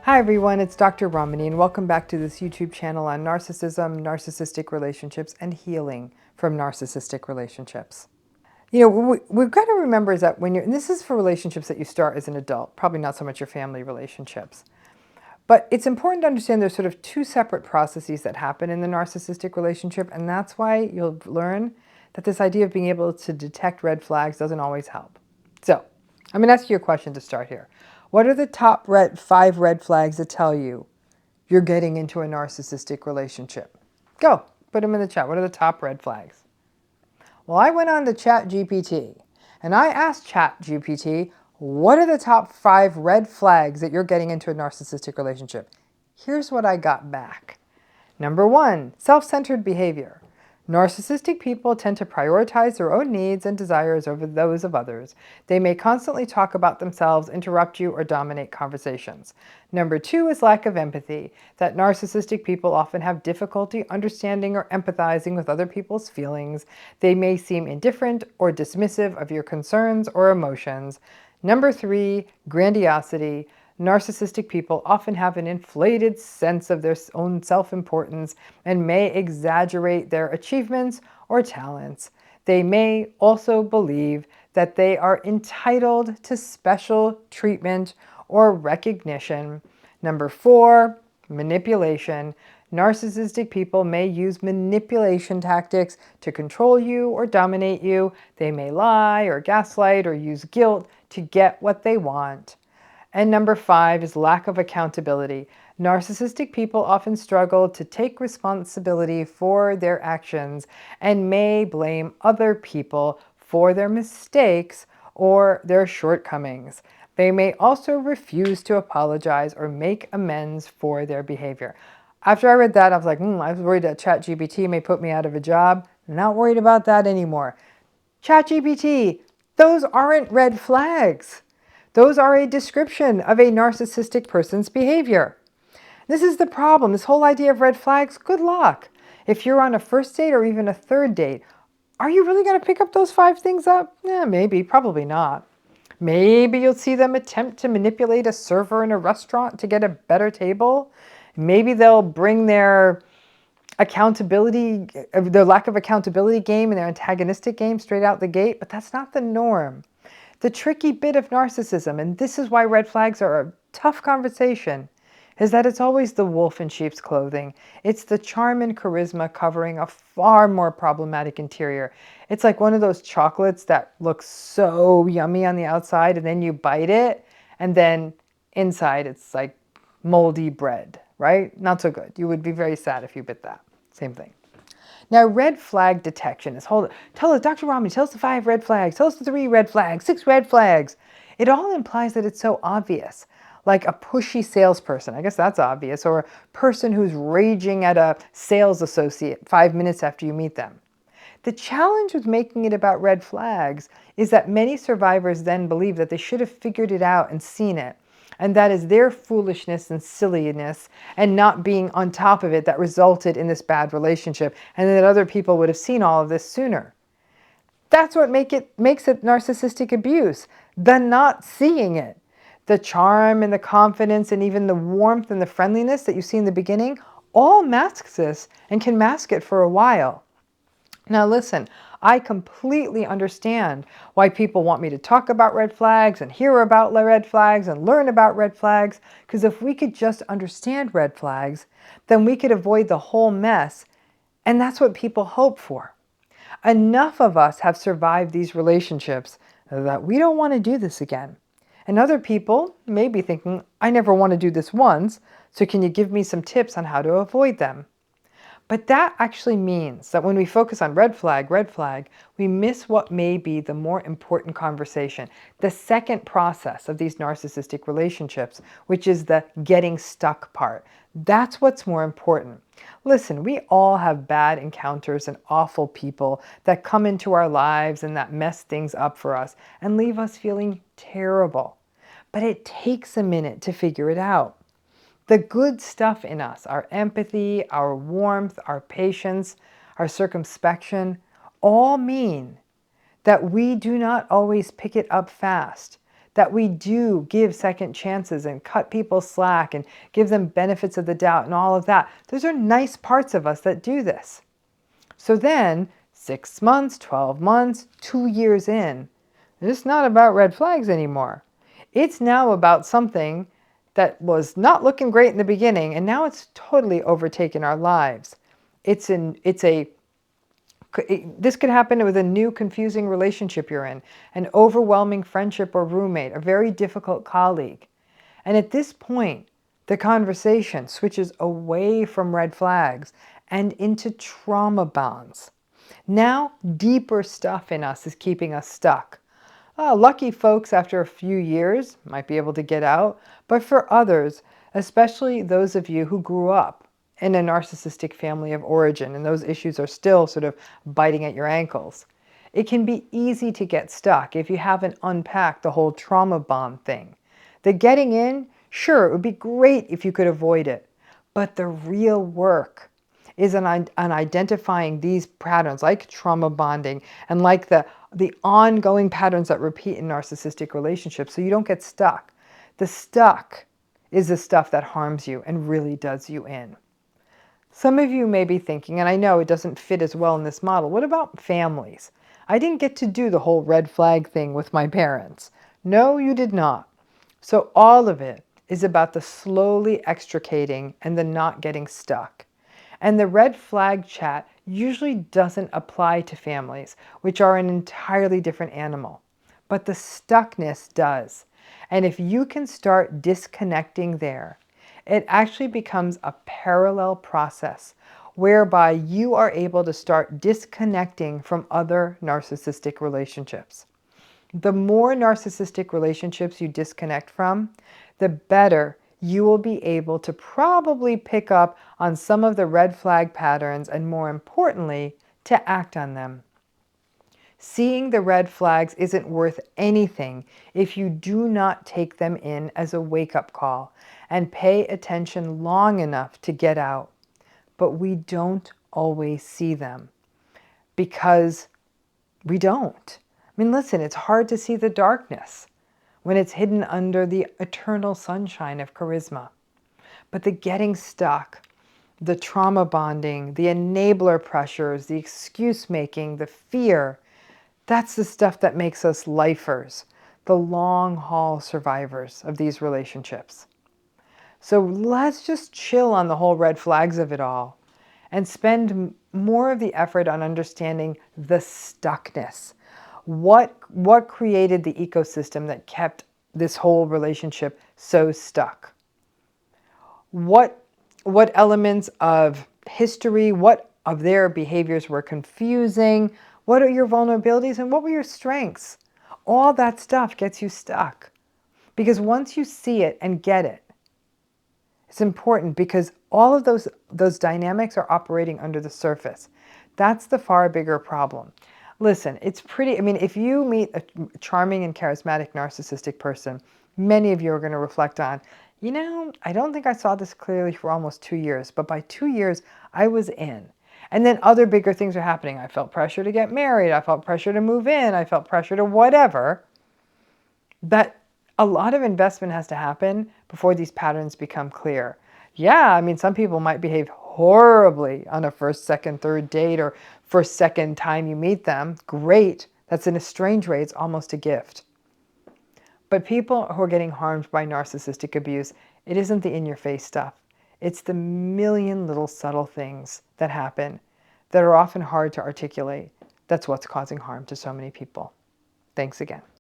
Hi everyone, it's Dr. Ramani and welcome back to this YouTube channel on narcissism, narcissistic relationships, and healing from narcissistic relationships. You know, what we've got to remember is that when you're, and this is for relationships that you start as an adult, probably not so much your family relationships, but it's important to understand there's sort of two separate processes that happen in the narcissistic relationship, and that's why you'll learn that this idea of being able to detect red flags doesn't always help. So, I'm going to ask you a question to start here. What are the top 5 red flags that tell you you're getting into a narcissistic relationship? Go, put them in the chat. What are the top red flags? Well, I went on to ChatGPT and I asked ChatGPT, what are the top 5 red flags that you're getting into a narcissistic relationship? Here's what I got back. Number 1, self-centered behavior. Narcissistic people tend to prioritize their own needs and desires over those of others. They may constantly talk about themselves, interrupt you, or dominate conversations. Number 2 is lack of empathy. That narcissistic people often have difficulty understanding or empathizing with other people's feelings. They may seem indifferent or dismissive of your concerns or emotions. Number 3, grandiosity. Narcissistic people often have an inflated sense of their own self-importance and may exaggerate their achievements or talents. They may also believe that they are entitled to special treatment or recognition. Number 4, manipulation. Narcissistic people may use manipulation tactics to control you or dominate you. They may lie or gaslight or use guilt to get what they want. And number 5 is lack of accountability. Narcissistic people often struggle to take responsibility for their actions and may blame other people for their mistakes or their shortcomings. They may also refuse to apologize or make amends for their behavior. After I read that, I was like, I was worried that ChatGPT may put me out of a job. Not worried about that anymore. ChatGPT, those aren't red flags. Those are a description of a narcissistic person's behavior. This is the problem. This whole idea of red flags, good luck. If you're on a first date or even a third date, are you really going to pick up those 5 things up? Maybe, probably not. Maybe you'll see them attempt to manipulate a server in a restaurant to get a better table. Maybe they'll bring their accountability, their lack of accountability game and their antagonistic game straight out the gate, but that's not the norm. The tricky bit of narcissism, and this is why red flags are a tough conversation, is that it's always the wolf in sheep's clothing. It's the charm and charisma covering a far more problematic interior. It's like one of those chocolates that looks so yummy on the outside and then you bite it and then inside it's like moldy bread, right? Not so good. You would be very sad if you bit that. Same thing. Now, red flag detection is, tell us, Dr. Ramani, tell us the 5 red flags, tell us the 3 red flags, 6 red flags. It all implies that it's so obvious, like a pushy salesperson. I guess that's obvious, or a person who's raging at a sales associate 5 minutes after you meet them. The challenge with making it about red flags is that many survivors then believe that they should have figured it out and seen it. And that is their foolishness and silliness and not being on top of it that resulted in this bad relationship, and that other people would have seen all of this sooner. That's what makes it narcissistic abuse, the not seeing it. The charm and the confidence and even the warmth and the friendliness that you see in the beginning all masks this and can mask it for a while. Now listen, I completely understand why people want me to talk about red flags and hear about red flags and learn about red flags, because if we could just understand red flags, then we could avoid the whole mess, and that's what people hope for. Enough of us have survived these relationships that we don't want to do this again. And other people may be thinking, I never want to do this once, so can you give me some tips on how to avoid them? But that actually means that when we focus on red flag, we miss what may be the more important conversation, the second process of these narcissistic relationships, which is the getting stuck part. That's what's more important. Listen, we all have bad encounters and awful people that come into our lives and that mess things up for us and leave us feeling terrible. But it takes a minute to figure it out. The good stuff in us, our empathy, our warmth, our patience, our circumspection, all mean that we do not always pick it up fast, that we do give second chances and cut people slack and give them benefits of the doubt and all of that. Those are nice parts of us that do this. So then 6 months, 12 months, 2 years in, it's not about red flags anymore. It's now about something that was not looking great in the beginning, and now it's totally overtaken our lives. This could happen with a new confusing relationship you're in, an overwhelming friendship or roommate, a very difficult colleague. And at this point, the conversation switches away from red flags and into trauma bonds. Now, deeper stuff in us is keeping us stuck. Lucky folks after a few years might be able to get out, but for others, especially those of you who grew up in a narcissistic family of origin and those issues are still sort of biting at your ankles, it can be easy to get stuck if you haven't unpacked the whole trauma bond thing. The getting in, sure, it would be great if you could avoid it, but the real work is on identifying these patterns like trauma bonding and like the ongoing patterns that repeat in narcissistic relationships so you don't get stuck. The stuck is the stuff that harms you and really does you in. Some of you may be thinking, and I know it doesn't fit as well in this model, what about families? I didn't get to do the whole red flag thing with my parents. No, you did not. So all of it is about the slowly extricating and the not getting stuck. And the red flag chat usually doesn't apply to families, which are an entirely different animal. But the stuckness does. And if you can start disconnecting there, it actually becomes a parallel process whereby you are able to start disconnecting from other narcissistic relationships. The more narcissistic relationships you disconnect from, the better you will be able to probably pick up on some of the red flag patterns and, more importantly, to act on them. Seeing the red flags isn't worth anything if you do not take them in as a wake-up call and pay attention long enough to get out. But we don't always see them because we don't. I mean, listen, it's hard to see the darkness when it's hidden under the eternal sunshine of charisma. But the getting stuck, the trauma bonding, the enabler pressures, the excuse making, the fear, that's the stuff that makes us lifers, the long haul survivors of these relationships. So let's just chill on the whole red flags of it all and spend more of the effort on understanding the stuckness. What created the ecosystem that kept this whole relationship so stuck? What elements of history, what of their behaviors were confusing? What are your vulnerabilities and what were your strengths? All that stuff gets you stuck. Because once you see it and get it, it's important because all of those dynamics are operating under the surface. That's the far bigger problem. Listen, it's pretty, I mean, if you meet a charming and charismatic narcissistic person, many of you are going to reflect on, you know, I don't think I saw this clearly for almost 2 years, but by 2 years, I was in. And then other bigger things are happening. I felt pressure to get married. I felt pressure to move in. I felt pressure to whatever. That a lot of investment has to happen before these patterns become clear. Yeah, I mean, some people might behave horribly on a first, second, third date or first, second time you meet them. Great. That's in a strange way. It's almost a gift. But people who are getting harmed by narcissistic abuse, it isn't the in-your-face stuff. It's the million little subtle things that happen that are often hard to articulate. That's what's causing harm to so many people. Thanks again.